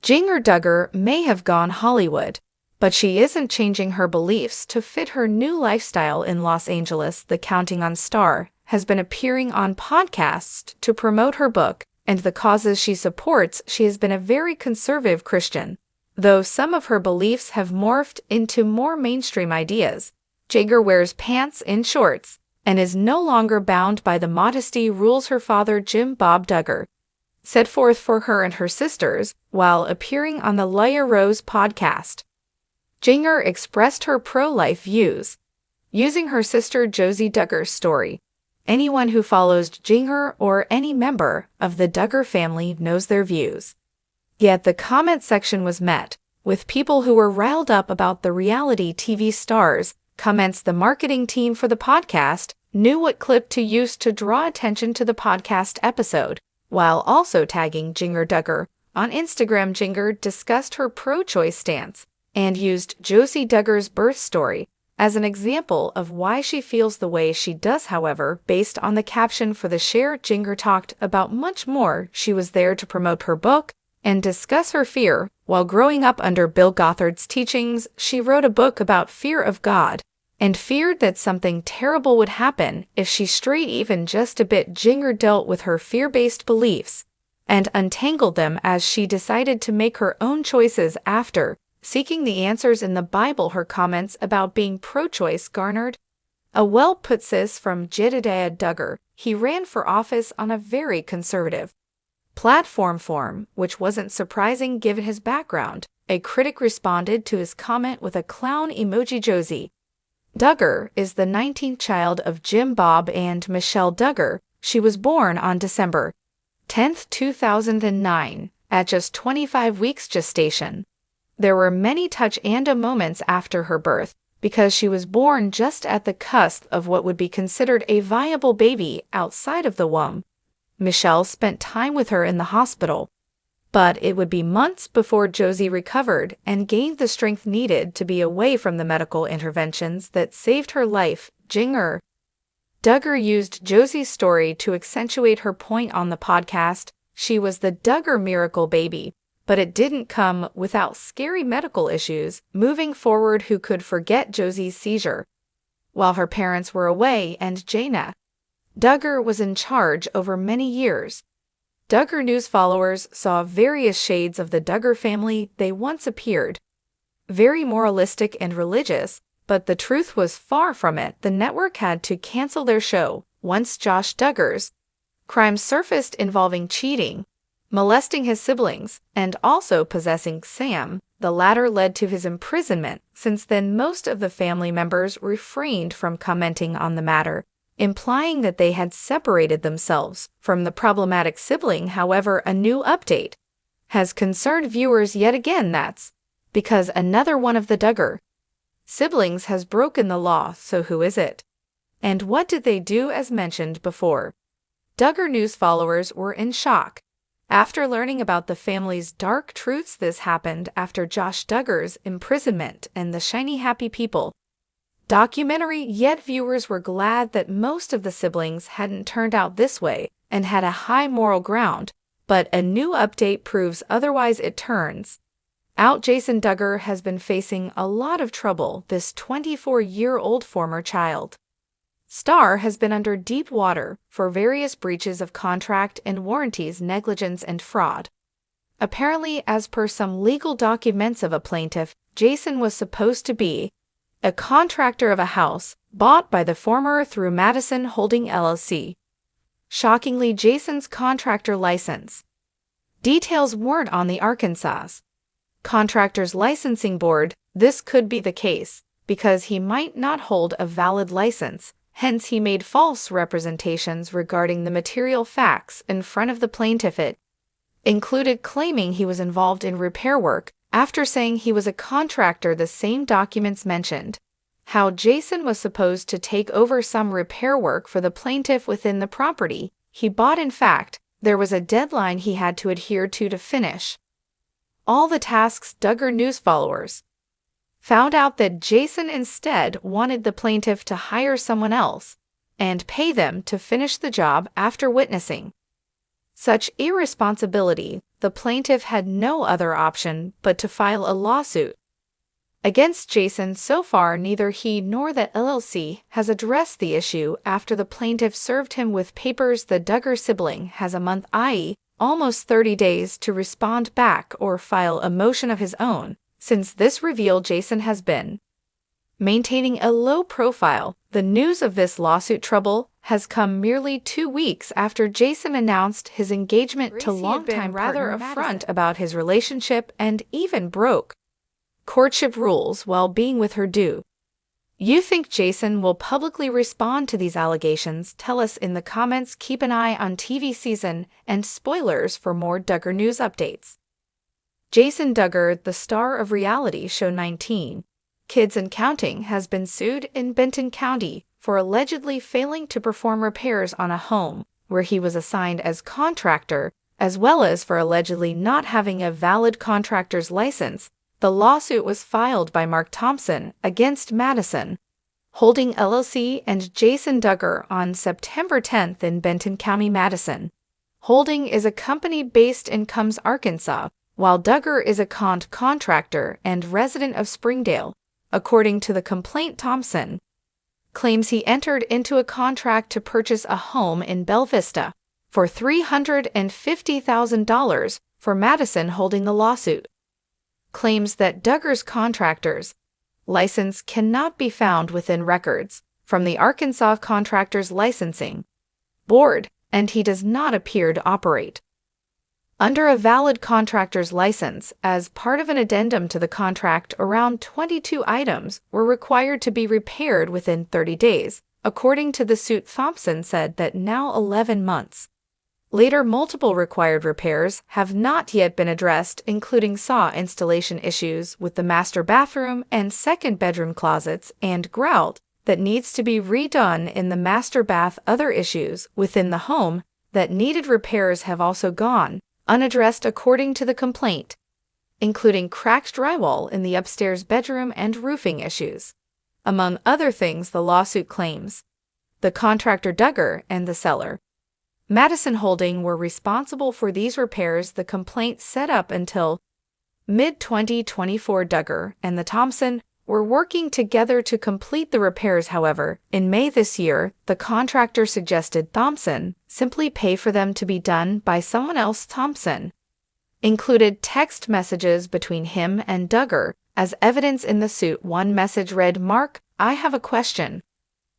Duggar may have gone Hollywood, but she isn't changing her beliefs to fit her new lifestyle in Los Angeles. The Counting On star has been appearing on podcasts to promote her book and the causes she supports. She has been a very conservative Christian, though some of her beliefs have morphed into more mainstream ideas. Duggar wears pants and shorts and is no longer bound by the modesty rules her father, Jim Bob Duggar, set forth for her and her sisters while appearing on the Lawyer Rose podcast. Duggar expressed her pro-life views using her sister Josie Duggar's story. Anyone who follows Duggar or any member of the Duggar family knows their views. Yet the comment section was met with people who were riled up about the reality TV star's comments. The marketing team for the podcast knew what clip to use to draw attention to the podcast episode, while also tagging Duggar on Instagram. Duggar discussed her pro-choice stance and used Josie Duggar's birth story as an example of why she feels the way she does. However, based on the caption for the share, Duggar talked about much more. She was there to promote her book and discuss her fear while growing up under Bill Gothard's teachings. She wrote a book about fear of God and feared that something terrible would happen if she strayed even just a bit. Duggar dealt with her fear-based beliefs and untangled them as she decided to make her own choices after seeking the answers in the Bible. Her comments about being pro-choice garnered a well-put sis from Jedediah Duggar. He ran for office on a very conservative platform, which wasn't surprising given his background. A critic responded to his comment with a clown emoji. Josie Duggar is the 19th child of Jim Bob and Michelle Duggar. She was born on December 10, 2009, at just 25 weeks gestation. There were many touch-and-go moments after her birth because she was born just at the cusp of what would be considered a viable baby outside of the womb. Michelle spent time with her in the hospital, but it would be months before Josie recovered and gained the strength needed to be away from the medical interventions that saved her life. Duggar used Josie's story to accentuate her point on the podcast. She was the Duggar miracle baby, but it didn't come without scary medical issues. Moving forward, who could forget Josie's seizure while her parents were away and Jana Duggar was in charge over many years? Duggar News followers saw various shades of the Duggar family. They once appeared very moralistic and religious, but the truth was far from it. The network had to cancel their show once Josh Duggar's crimes surfaced involving cheating, molesting his siblings, and also possessing Sam. The latter led to his imprisonment. Since then, most of the family members refrained from commenting on the matter, implying that they had separated themselves from the problematic sibling. However, a new update has concerned viewers yet again. That's because another one of the Duggar siblings has broken the law. So who is it? And what did they do? As mentioned before, Duggar News followers were in shock after learning about the family's dark truths. This happened after Josh Duggar's imprisonment and the Shiny Happy People documentary, yet viewers were glad that most of the siblings hadn't turned out this way and had a high moral ground. But a new update proves otherwise. It turns out Jason Duggar has been facing a lot of trouble. This 24-year-old former child star has been under deep water for various breaches of contract and warranties, negligence, and fraud. Apparently, as per some legal documents of a plaintiff, Jason was supposed to be a contractor of a house bought by the former through Madison Holding LLC. Shockingly, Jason's contractor license details weren't on the Arkansas Contractors Licensing Board. This could be the case because he might not hold a valid license, hence he made false representations regarding the material facts in front of the plaintiff. It included claiming he was involved in repair work after saying he was a contractor. The same documents mentioned how Jason was supposed to take over some repair work for the plaintiff within the property he bought. In fact, there was a deadline he had to adhere to finish all the tasks. Duggar News followers found out that Jason instead wanted the plaintiff to hire someone else and pay them to finish the job. After witnessing such irresponsibility, the plaintiff had no other option but to file a lawsuit against Jason. So far, neither he nor the LLC has addressed the issue after the plaintiff served him with papers. The Duggar sibling has a month, i.e., almost 30 days, to respond back or file a motion of his own. Since this reveal, Jason has been maintaining a low profile. The news of this lawsuit trouble has come merely 2 weeks after Jason announced his engagement to longtime partner upfront about his relationship and even broke courtship rules while being with her. Do you think Jason will publicly respond to these allegations? Tell us in the comments. Keep an eye on TV season and spoilers for more Duggar news updates. Jason Duggar, the star of reality show 19 Kids and Counting, has been sued in Benton County for allegedly failing to perform repairs on a home where he was assigned as contractor, as well as for allegedly not having a valid contractor's license. The lawsuit was filed by Mark Thompson against Madison Holding LLC and Jason Duggar on September 10th in Benton County. Madison Holding is a company based in Cummins, Arkansas, while Duggar is a contractor and resident of Springdale. According to the complaint, Thompson claims he entered into a contract to purchase a home in Bella Vista for $350,000 for Madison. Holding the lawsuit claims that Duggar's contractor's license cannot be found within records from the Arkansas Contractors Licensing Board, and he does not appear to operate under a valid contractor's license. As part of an addendum to the contract, around 22 items were required to be repaired within 30 days. According to the suit, Thompson said that now 11 months later, multiple required repairs have not yet been addressed, including saw installation issues with the master bathroom and second bedroom closets and grout that needs to be redone in the master bath. Other issues within the home that needed repairs have also gone unaddressed, according to the complaint, including cracked drywall in the upstairs bedroom and roofing issues. Among other things, the lawsuit claims the contractor Duggar and the seller Madison Holding were responsible for these repairs. The complaint said up until mid-2024, Duggar and the Thompson were working together to complete the repairs. However, in May this year, the contractor suggested Thompson simply pay for them to be done by someone else. Thompson included text messages between him and Duggar as evidence in the suit. One message read, "Mark, I have a question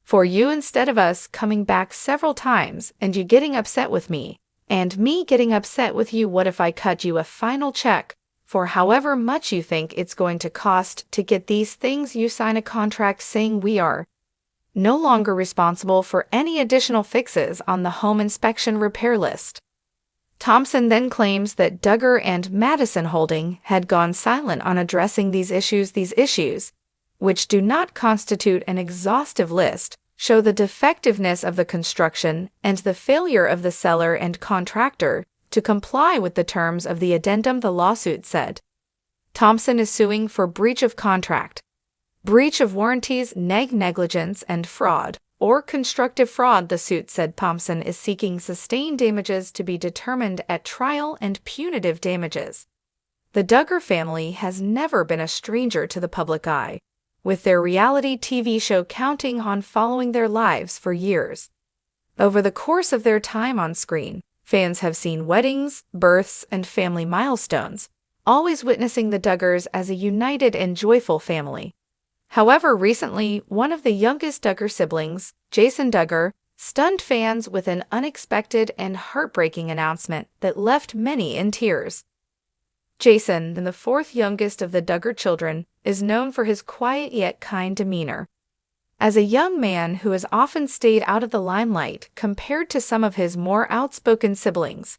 for you. Instead of us coming back several times and you getting upset with me and me getting upset with you, what if I cut you a final check for however much you think it's going to cost to get these things? You sign a contract saying we are no longer responsible for any additional fixes on the home inspection repair list." Thompson then claims that Duggar and Madison Holding had gone silent on addressing these issues, which do not constitute an exhaustive list, show the defectiveness of the construction and the failure of the seller and contractor to comply with the terms of the addendum. The lawsuit said Thompson is suing for breach of contract, breach of warranties, negligence, and fraud, or constructive fraud. The suit said Thompson is seeking sustained damages to be determined at trial and punitive damages. The Duggar family has never been a stranger to the public eye, with their reality TV show Counting on following their lives for years. Over the course of their time on screen, fans have seen weddings, births, and family milestones, always witnessing the Duggars as a united and joyful family. However, recently, one of the youngest Duggar siblings, Jason Duggar, stunned fans with an unexpected and heartbreaking announcement that left many in tears. Jason, the fourth youngest of the Duggar children, is known for his quiet yet kind demeanor. As a young man who has often stayed out of the limelight compared to some of his more outspoken siblings,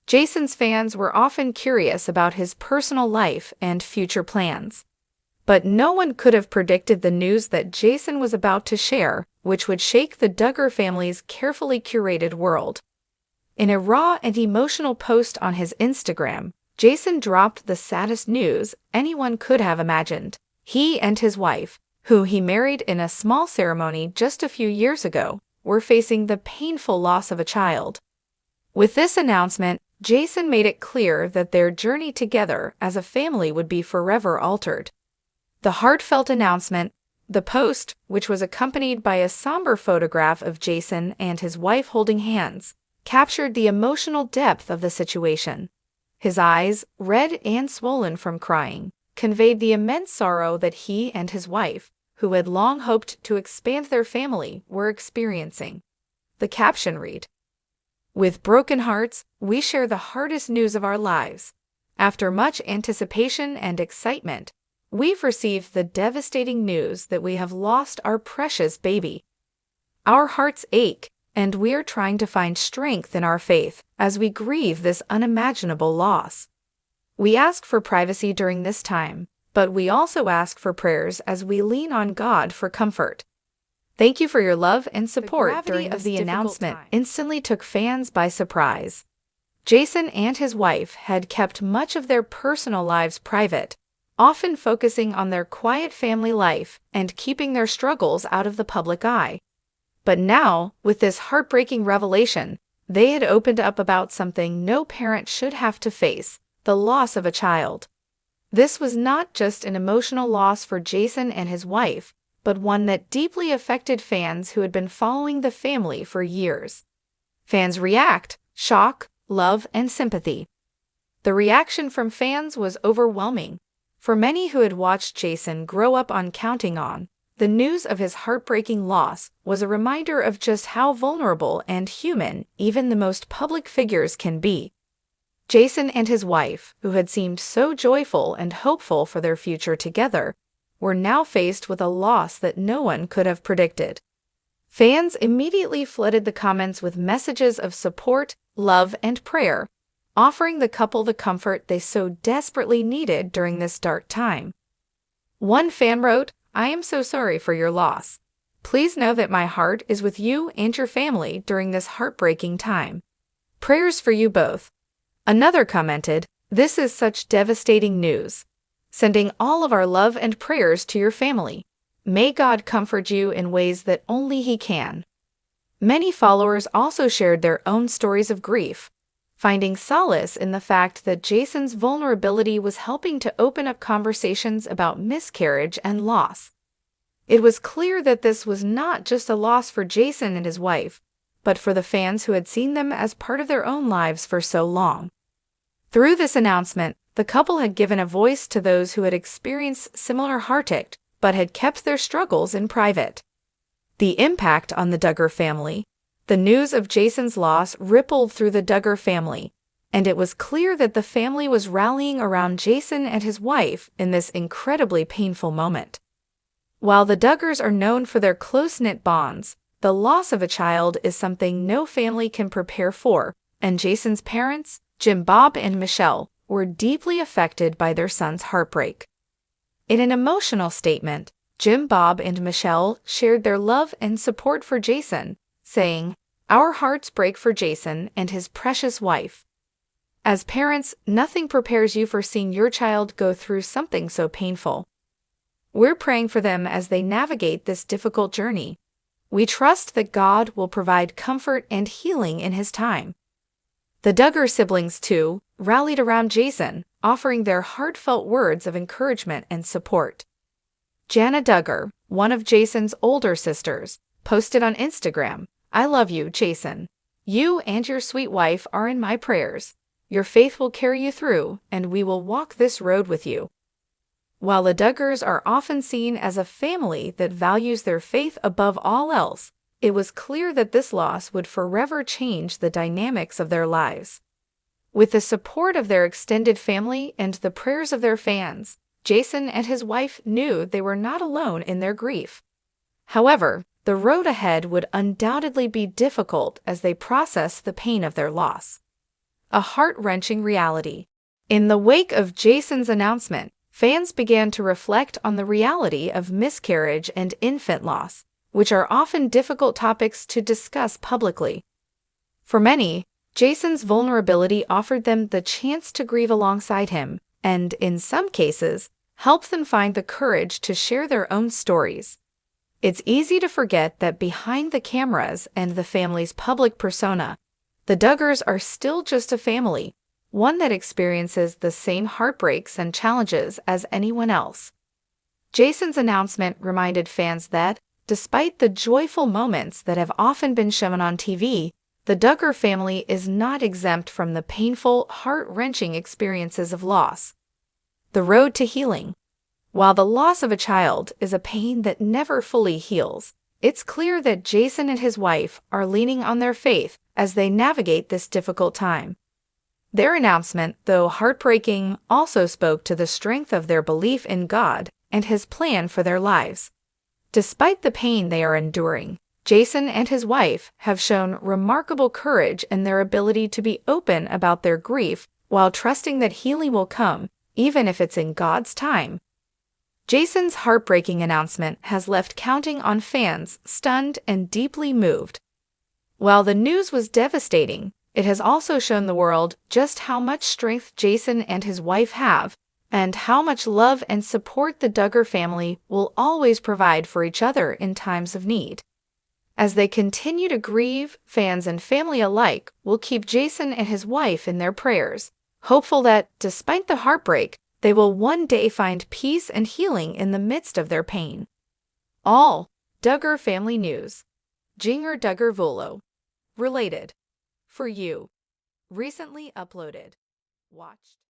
Jason's fans were often curious about his personal life and future plans. But no one could have predicted the news that Jason was about to share, which would shake the Duggar family's carefully curated world. In a raw and emotional post on his Instagram, Jason dropped the saddest news anyone could have imagined. He and his wife, who he married in a small ceremony just a few years ago, were facing the painful loss of a child. With this announcement, Jason made it clear that their journey together as a family would be forever altered. The heartfelt announcement, the post, which was accompanied by a somber photograph of Jason and his wife holding hands, captured the emotional depth of the situation. His eyes, red and swollen from crying, conveyed the immense sorrow that he and his wife, who had long hoped to expand their family, were experiencing. The caption read, "With broken hearts, we share the hardest news of our lives. After much anticipation and excitement, we've received the devastating news that we have lost our precious baby. Our hearts ache, and we're trying to find strength in our faith as we grieve this unimaginable loss. We ask for privacy during this time, but we also ask for prayers as we lean on God for comfort. Thank you for your love and support." During the announcement instantly took fans by surprise. Jason and his wife had kept much of their personal lives private, often focusing on their quiet family life and keeping their struggles out of the public eye. But now, with this heartbreaking revelation, they had opened up about something no parent should have to face: the loss of a child. This was not just an emotional loss for Jason and his wife, but one that deeply affected fans who had been following the family for years. Fans react: shock, love, and sympathy. The reaction from fans was overwhelming. For many who had watched Jason grow up on Counting On, the news of his heartbreaking loss was a reminder of just how vulnerable and human even the most public figures can be. Jason and his wife, who had seemed so joyful and hopeful for their future together, were now faced with a loss that no one could have predicted. Fans immediately flooded the comments with messages of support, love, and prayer, offering the couple the comfort they so desperately needed during this dark time. One fan wrote, "I am so sorry for your loss. Please know that my heart is with you and your family during this heartbreaking time. Prayers for you both." Another commented, "This is such devastating news. Sending all of our love and prayers to your family. May God comfort you in ways that only He can." Many followers also shared their own stories of grief, finding solace in the fact that Jason's vulnerability was helping to open up conversations about miscarriage and loss. It was clear that this was not just a loss for Jason and his wife, but for the fans who had seen them as part of their own lives for so long. Through this announcement, the couple had given a voice to those who had experienced similar heartache but had kept their struggles in private. The impact on the Duggar family. The news of Jason's loss rippled through the Duggar family, and it was clear that the family was rallying around Jason and his wife in this incredibly painful moment. While the Duggars are known for their close-knit bonds, the loss of a child is something no family can prepare for, and Jason's parents, Jim Bob and Michelle, were deeply affected by their son's heartbreak. In an emotional statement, Jim Bob and Michelle shared their love and support for Jason, saying, "Our hearts break for Jason and his precious wife. As parents, nothing prepares you for seeing your child go through something so painful. We're praying for them as they navigate this difficult journey. We trust that God will provide comfort and healing in His time." The Duggar siblings, too, rallied around Jason, offering their heartfelt words of encouragement and support. Jana Duggar, one of Jason's older sisters, posted on Instagram, "I love you, Jason. You and your sweet wife are in my prayers. Your faith will carry you through, and we will walk this road with you." While the Duggars are often seen as a family that values their faith above all else, it was clear that this loss would forever change the dynamics of their lives. With the support of their extended family and the prayers of their fans, Jason and his wife knew they were not alone in their grief. However, the road ahead would undoubtedly be difficult as they processed the pain of their loss. A heart-wrenching reality. In the wake of Jason's announcement, fans began to reflect on the reality of miscarriage and infant loss, which are often difficult topics to discuss publicly. For many, Jason's vulnerability offered them the chance to grieve alongside him and, in some cases, helped them find the courage to share their own stories. It's easy to forget that behind the cameras and the family's public persona, The Duggars are still just a family, one that experiences the same heartbreaks and challenges as anyone else. Jason's announcement reminded fans that, despite the joyful moments that have often been shown on TV, the Duggar family is not exempt from the painful, heart-wrenching experiences of loss. The road to healing. While the loss of a child is a pain that never fully heals, it's clear that Jason and his wife are leaning on their faith as they navigate this difficult time. Their announcement, though heartbreaking, also spoke to the strength of their belief in God and His plan for their lives. Despite the pain they are enduring, Jason and his wife have shown remarkable courage in their ability to be open about their grief while trusting that healing will come, even if it's in God's time. Jason's heartbreaking announcement has left counting on fans stunned and deeply moved. While the news was devastating, it has also shown the world just how much strength Jason and his wife have, and how much love and support the Duggar family will always provide for each other in times of need. As they continue to grieve, fans and family alike will keep Jason and his wife in their prayers, hopeful that, despite the heartbreak, they will one day find peace and healing in the midst of their pain. All Duggar family news. Jinger Duggar Volo. Related. For you. Recently uploaded. Watched.